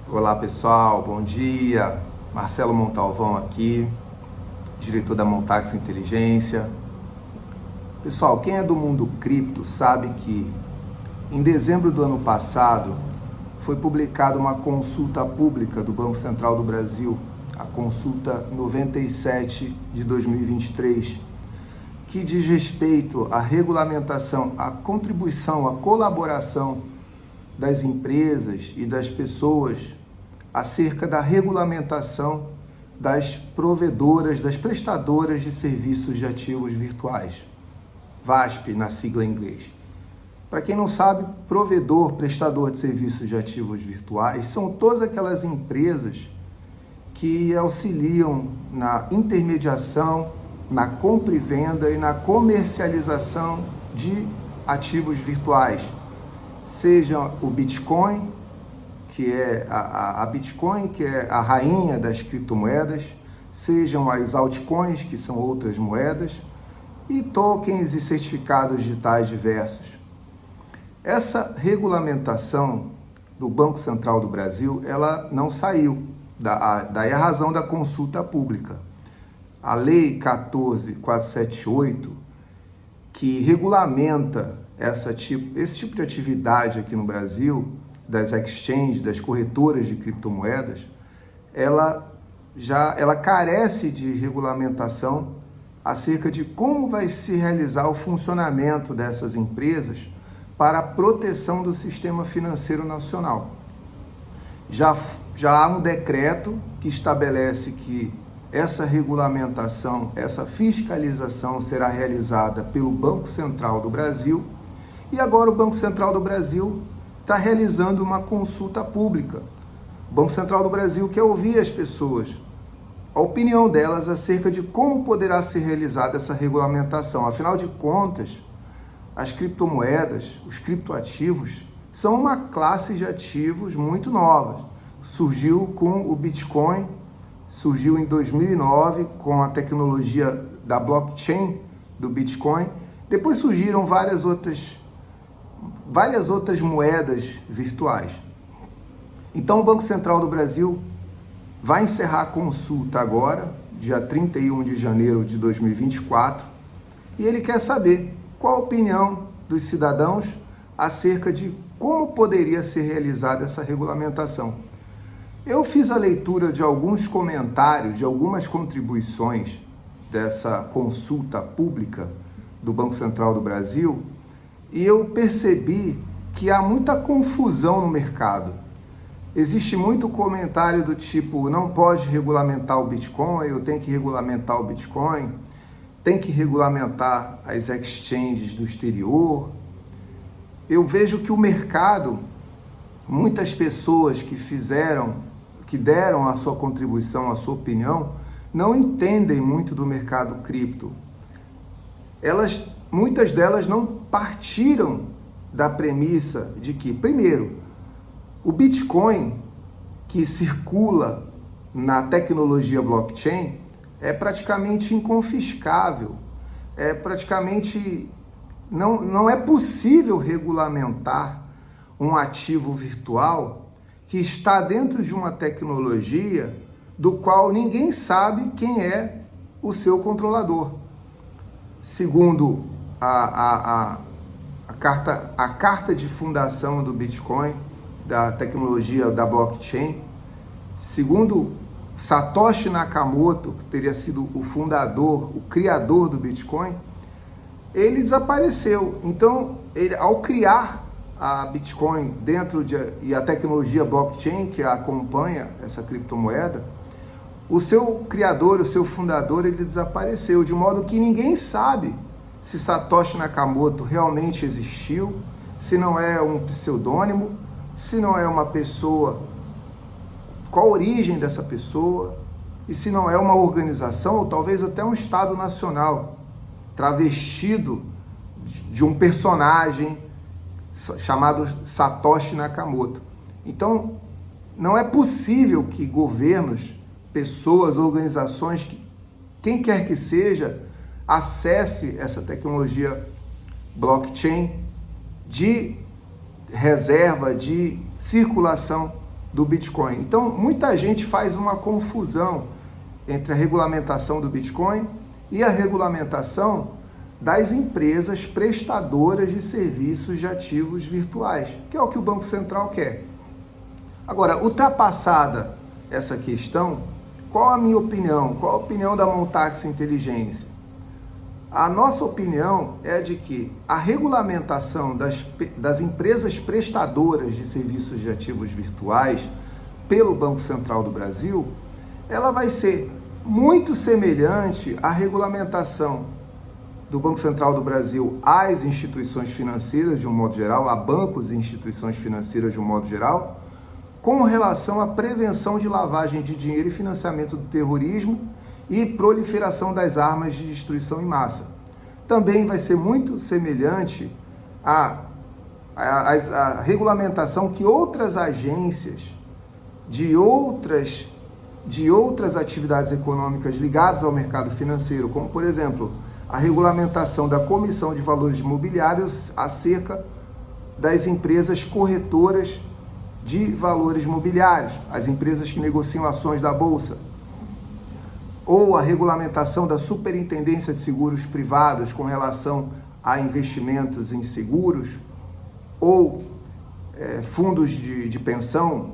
Olá pessoal, bom dia. Marcelo Montalvão aqui, diretor da Montax Inteligência. Pessoal, quem é do mundo cripto sabe que em dezembro do ano passado foi publicada uma consulta pública do Banco Central do Brasil, a consulta 97 de 2023, que diz respeito à regulamentação, à contribuição, à colaboração das empresas e das pessoas acerca da regulamentação das provedoras, das prestadoras de serviços de ativos virtuais, VASP na sigla em inglês. Para quem não sabe, provedor, prestador de serviços de ativos virtuais são todas aquelas empresas que auxiliam na intermediação, na compra e venda e na comercialização de ativos virtuais, seja o Bitcoin, que é a Bitcoin, que é a rainha das criptomoedas, sejam as altcoins, que são outras moedas, e tokens e certificados digitais diversos. Essa regulamentação do Banco Central do Brasil, ela não saiu, daí a razão da consulta pública. A Lei 14.478, que regulamenta esse tipo de atividade aqui no Brasil, das exchanges, das corretoras de criptomoedas, ela carece de regulamentação acerca de como vai se realizar o funcionamento dessas empresas para a proteção do sistema financeiro nacional. Já há um decreto que estabelece que essa regulamentação, essa fiscalização será realizada pelo Banco Central do Brasil, e agora o Banco Central do Brasil está realizando uma consulta pública. O Banco Central do Brasil quer ouvir as pessoas, a opinião delas acerca de como poderá ser realizada essa regulamentação. Afinal de contas, as criptomoedas, os criptoativos, são uma classe de ativos muito nova. Surgiu com o Bitcoin, surgiu em 2009 com a tecnologia da blockchain do Bitcoin. Depois surgiram várias outras moedas virtuais. Então o Banco Central do Brasil vai encerrar a consulta agora, dia 31 de janeiro de 2024, e ele quer saber qual a opinião dos cidadãos acerca de como poderia ser realizada essa regulamentação. Eu fiz a leitura de alguns comentários, de algumas contribuições dessa consulta pública do Banco Central do Brasil, e eu percebi que há muita confusão no mercado. Existe muito comentário do tipo, não pode regulamentar o Bitcoin, eu tenho que regulamentar o Bitcoin, tem que regulamentar as exchanges do exterior. Eu vejo que o mercado, muitas pessoas que deram a sua contribuição, a sua opinião, não entendem muito do mercado cripto. Muitas delas não partiram da premissa de que, primeiro, o Bitcoin que circula na tecnologia blockchain é praticamente inconfiscável, não é possível regulamentar um ativo virtual que está dentro de uma tecnologia do qual ninguém sabe quem é o seu controlador. Segundo a carta de fundação do Bitcoin, da tecnologia da blockchain, segundo Satoshi Nakamoto, que teria sido o fundador, o criador do Bitcoin, ele desapareceu. Então, ao criar a Bitcoin e a tecnologia blockchain que acompanha essa criptomoeda, o seu criador, o seu fundador, ele desapareceu, de modo que ninguém sabe se Satoshi Nakamoto realmente existiu, se não é um pseudônimo, se não é uma pessoa, qual a origem dessa pessoa, e se não é uma organização, ou talvez até um Estado nacional, travestido de um personagem chamado Satoshi Nakamoto. Então, não é possível que governos, pessoas, organizações, quem quer que seja, acesse essa tecnologia blockchain de reserva, de circulação do Bitcoin. Então, muita gente faz uma confusão entre a regulamentação do Bitcoin e a regulamentação das empresas prestadoras de serviços de ativos virtuais, que é o que o Banco Central quer. Agora, ultrapassada essa questão, qual a minha opinião? Qual a opinião da Montax Inteligência? A nossa opinião é de que a regulamentação das empresas prestadoras de serviços de ativos virtuais pelo Banco Central do Brasil, ela vai ser muito semelhante à regulamentação do Banco Central do Brasil às instituições financeiras de um modo geral, a bancos e instituições financeiras de um modo geral, com relação à prevenção de lavagem de dinheiro e financiamento do terrorismo e proliferação das armas de destruição em massa. Também vai ser muito semelhante à regulamentação que outras agências de outras atividades econômicas ligadas ao mercado financeiro, como, por exemplo, a regulamentação da Comissão de Valores Mobiliários acerca das empresas corretoras de valores mobiliários, as empresas que negociam ações da Bolsa, ou a regulamentação da Superintendência de Seguros Privados com relação a investimentos em seguros, ou fundos de pensão,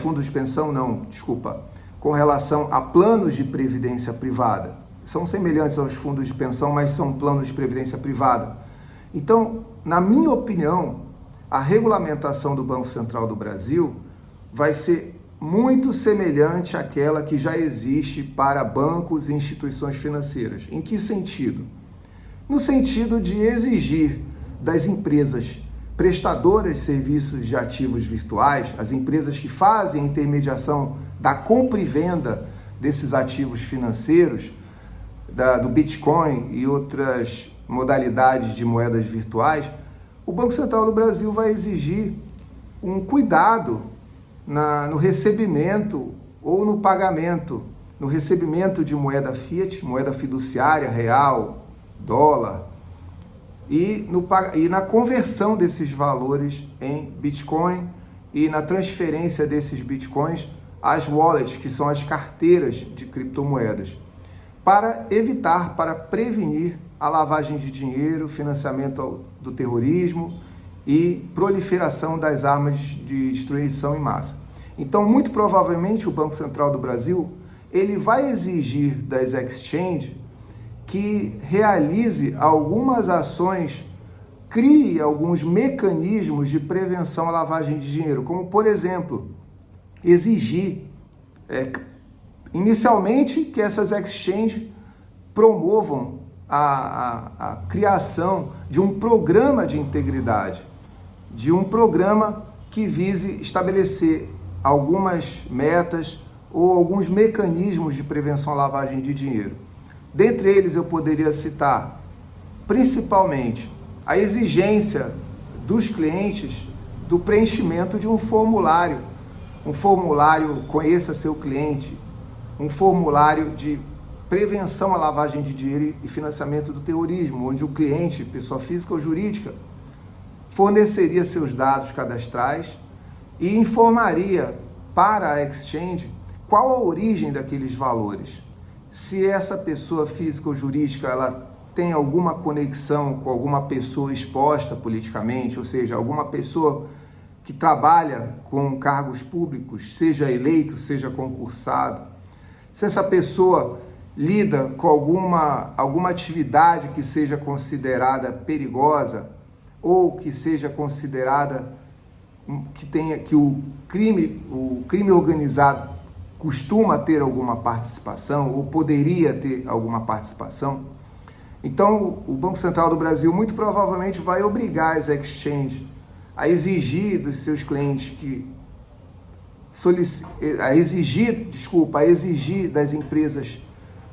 fundos de pensão não, desculpa, com relação a planos de previdência privada. São semelhantes aos fundos de pensão, mas são planos de previdência privada. Então, na minha opinião, a regulamentação do Banco Central do Brasil vai ser muito semelhante àquela que já existe para bancos e instituições financeiras. Em que sentido? No sentido de exigir das empresas prestadoras de serviços de ativos virtuais, as empresas que fazem a intermediação da compra e venda desses ativos financeiros, do Bitcoin e outras modalidades de moedas virtuais, o Banco Central do Brasil vai exigir um cuidado no recebimento ou no pagamento, no recebimento de moeda fiat, moeda fiduciária, real, dólar, e na conversão desses valores em Bitcoin e na transferência desses Bitcoins às wallets, que são as carteiras de criptomoedas, para prevenir a lavagem de dinheiro, financiamento do terrorismo e proliferação das armas de destruição em massa. Então, muito provavelmente, o Banco Central do Brasil ele vai exigir das exchanges que realize algumas ações, crie alguns mecanismos de prevenção à lavagem de dinheiro, como, por exemplo, exigir, inicialmente, que essas exchanges promovam a criação de um programa de integridade, de um programa que vise estabelecer algumas metas ou alguns mecanismos de prevenção à lavagem de dinheiro. Dentre eles, eu poderia citar, principalmente, a exigência dos clientes do preenchimento de um formulário Conheça Seu Cliente, um formulário de prevenção à lavagem de dinheiro e financiamento do terrorismo, onde o cliente, pessoa física ou jurídica, forneceria seus dados cadastrais e informaria para a exchange qual a origem daqueles valores. Se essa pessoa física ou jurídica ela tem alguma conexão com alguma pessoa exposta politicamente, ou seja, alguma pessoa que trabalha com cargos públicos, seja eleito, seja concursado, se essa pessoa lida com alguma atividade que seja considerada perigosa ou que seja considerada que o crime organizado costuma ter alguma participação ou poderia ter alguma participação, então o Banco Central do Brasil muito provavelmente vai obrigar as exchanges a exigir dos seus clientes a exigir das empresas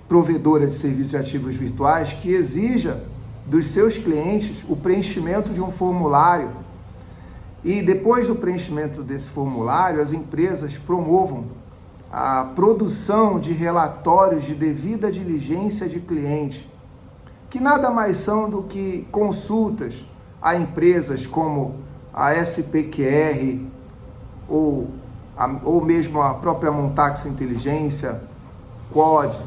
provedoras de serviços de ativos virtuais que exija dos seus clientes o preenchimento de um formulário e depois do preenchimento desse formulário as empresas promovam a produção de relatórios de devida diligência de clientes, que nada mais são do que consultas a empresas como a SPQR, ou mesmo a própria Montax Inteligência, Quod,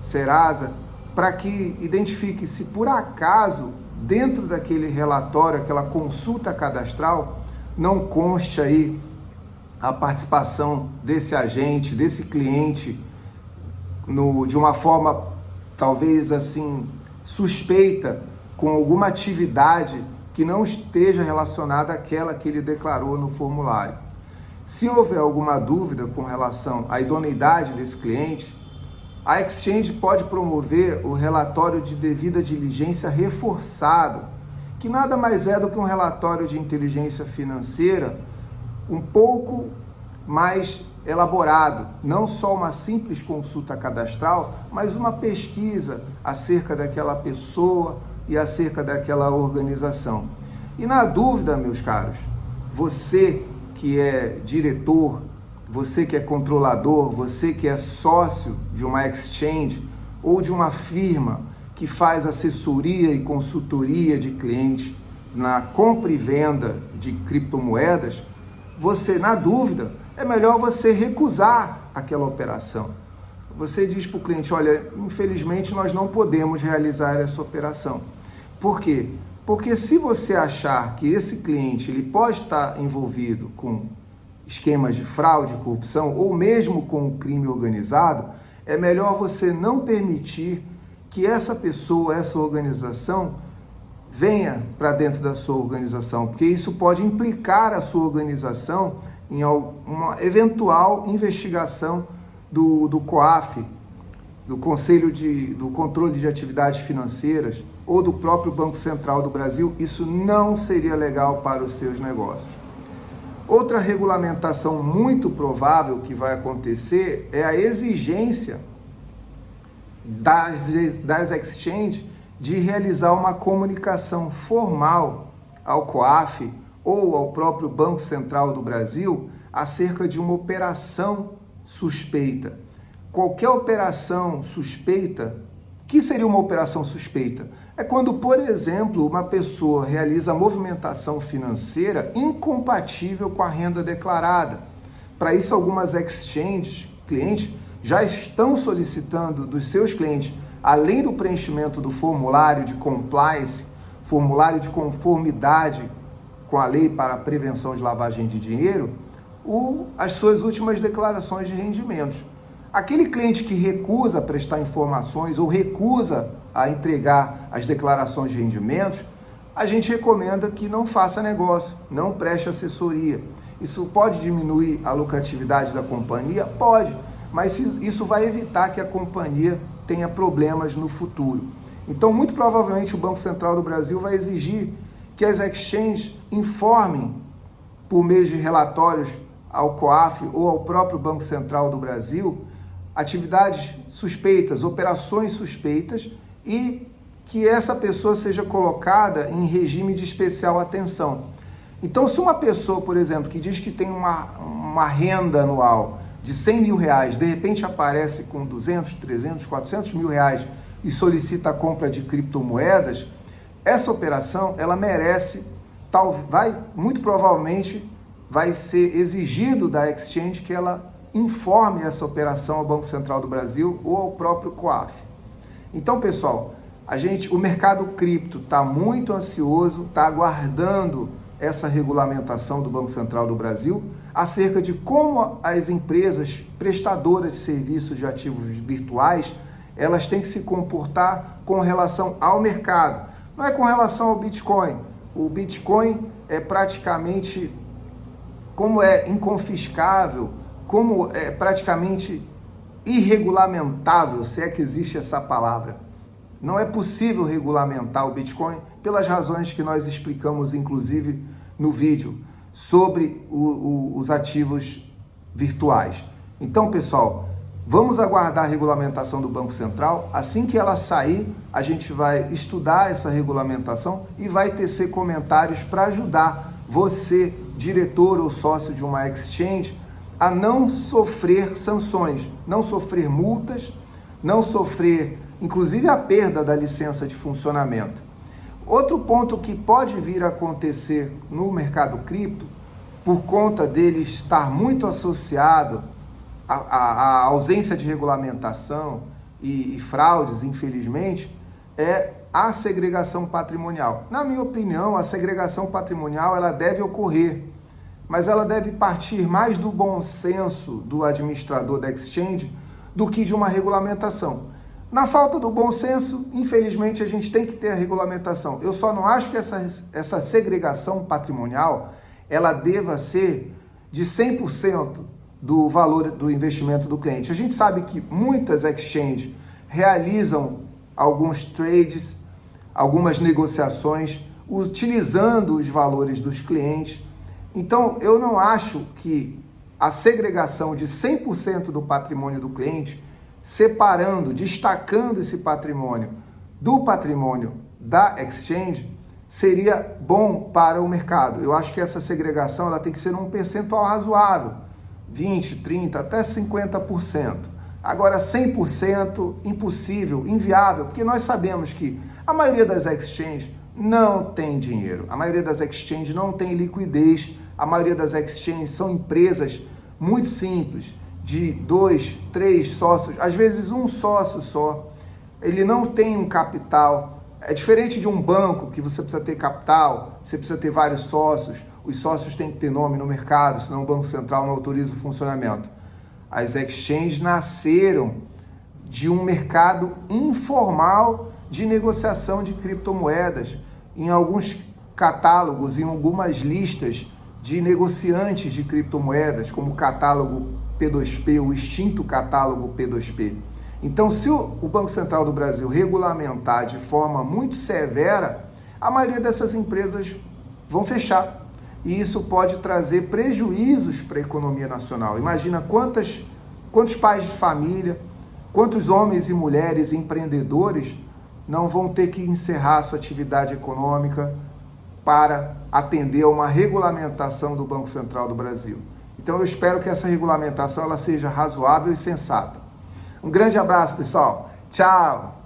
Serasa, para que identifique se por acaso, dentro daquele relatório, aquela consulta cadastral, não conste aí a participação desse agente, desse cliente, de uma forma talvez assim suspeita, com alguma atividade que não esteja relacionada àquela que ele declarou no formulário. Se houver alguma dúvida com relação à idoneidade desse cliente, a Exchange pode promover o relatório de devida diligência reforçado, que nada mais é do que um relatório de inteligência financeira um pouco mais elaborado, não só uma simples consulta cadastral, mas uma pesquisa acerca daquela pessoa e acerca daquela organização. E na dúvida, meus caros, você que é diretor, você que é controlador, você que é sócio de uma exchange ou de uma firma que faz assessoria e consultoria de cliente na compra e venda de criptomoedas, você, na dúvida, é melhor você recusar aquela operação. Você diz para o cliente, olha, infelizmente nós não podemos realizar essa operação. Por quê? Porque se você achar que esse cliente ele pode estar envolvido com esquemas de fraude, corrupção ou mesmo com o crime organizado, é melhor você não permitir que essa pessoa, essa organização, venha para dentro da sua organização, porque isso pode implicar a sua organização em uma eventual investigação do COAF, do do Controle de Atividades Financeiras ou do próprio Banco Central do Brasil. Isso não seria legal para os seus negócios. Outra regulamentação muito provável que vai acontecer é a exigência das exchanges de realizar uma comunicação formal ao COAF ou ao próprio Banco Central do Brasil acerca de uma operação suspeita. Qualquer operação suspeita, o que seria uma operação suspeita? É quando, por exemplo, uma pessoa realiza movimentação financeira incompatível com a renda declarada. Para isso, algumas exchanges, clientes, já estão solicitando dos seus clientes, além do preenchimento do formulário de compliance, formulário de conformidade com a lei para a prevenção de lavagem de dinheiro, as suas últimas declarações de rendimentos. Aquele cliente que recusa prestar informações ou recusa a entregar as declarações de rendimentos, a gente recomenda que não faça negócio, não preste assessoria. Isso pode diminuir a lucratividade da companhia? Pode, mas isso vai evitar que a companhia tenha problemas no futuro. Então, muito provavelmente, o Banco Central do Brasil vai exigir que as exchanges informem, por meio de relatórios ao COAF ou ao próprio Banco Central do Brasil, atividades suspeitas, operações suspeitas, e que essa pessoa seja colocada em regime de especial atenção. Então, se uma pessoa, por exemplo, que diz que tem uma renda anual de 100 mil reais, de repente aparece com 200, 300, 400 mil reais e solicita a compra de criptomoedas, essa operação, ela merece, muito provavelmente, vai ser exigido da exchange que ela informe essa operação ao Banco Central do Brasil ou ao próprio COAF. Então, pessoal, o mercado cripto está muito ansioso, está aguardando essa regulamentação do Banco Central do Brasil acerca de como as empresas prestadoras de serviços de ativos virtuais, elas têm que se comportar com relação ao mercado. Não é com relação ao Bitcoin. O Bitcoin é praticamente, como é inconfiscável, como é praticamente irregulamentável, se é que existe essa palavra. Não é possível regulamentar o Bitcoin pelas razões que nós explicamos, inclusive, no vídeo sobre os ativos virtuais. Então, pessoal, vamos aguardar a regulamentação do Banco Central. Assim que ela sair, a gente vai estudar essa regulamentação e vai tecer comentários para ajudar você, diretor ou sócio de uma exchange, a não sofrer sanções, não sofrer multas, não sofrer, inclusive, a perda da licença de funcionamento. Outro ponto que pode vir a acontecer no mercado cripto por conta dele estar muito associado à ausência de regulamentação e fraudes, infelizmente, é a segregação patrimonial. Na minha opinião, a segregação patrimonial ela deve ocorrer, mas ela deve partir mais do bom senso do administrador da exchange do que de uma regulamentação. Na falta do bom senso, infelizmente, a gente tem que ter a regulamentação. Eu só não acho que essa segregação patrimonial ela deva ser de 100% do valor do investimento do cliente. A gente sabe que muitas exchanges realizam alguns trades, algumas negociações, utilizando os valores dos clientes. Então, eu não acho que a segregação de 100% do patrimônio do cliente, separando, destacando esse patrimônio do patrimônio da exchange, seria bom para o mercado. Eu acho que essa segregação ela tem que ser um percentual razoável, 20%, 30%, até 50%. Agora, 100% impossível, inviável, porque nós sabemos que a maioria das exchanges não tem dinheiro, a maioria das exchanges não tem liquidez, a maioria das exchanges são empresas muito simples, de 2, 3 sócios, às vezes um sócio só, ele não tem um capital. É diferente de um banco que você precisa ter capital, você precisa ter vários sócios, os sócios têm que ter nome no mercado, senão o Banco Central não autoriza o funcionamento. As exchanges nasceram de um mercado informal de negociação de criptomoedas. Em alguns catálogos, em algumas listas de negociantes de criptomoedas, como o catálogo P2P, o extinto catálogo P2P. Então, se o Banco Central do Brasil regulamentar de forma muito severa, a maioria dessas empresas vão fechar. E isso pode trazer prejuízos para a economia nacional. Imagina quantos pais de família, quantos homens e mulheres empreendedores não vão ter que encerrar sua atividade econômica para atender a uma regulamentação do Banco Central do Brasil. Então, eu espero que essa regulamentação ela seja razoável e sensata. Um grande abraço, pessoal. Tchau!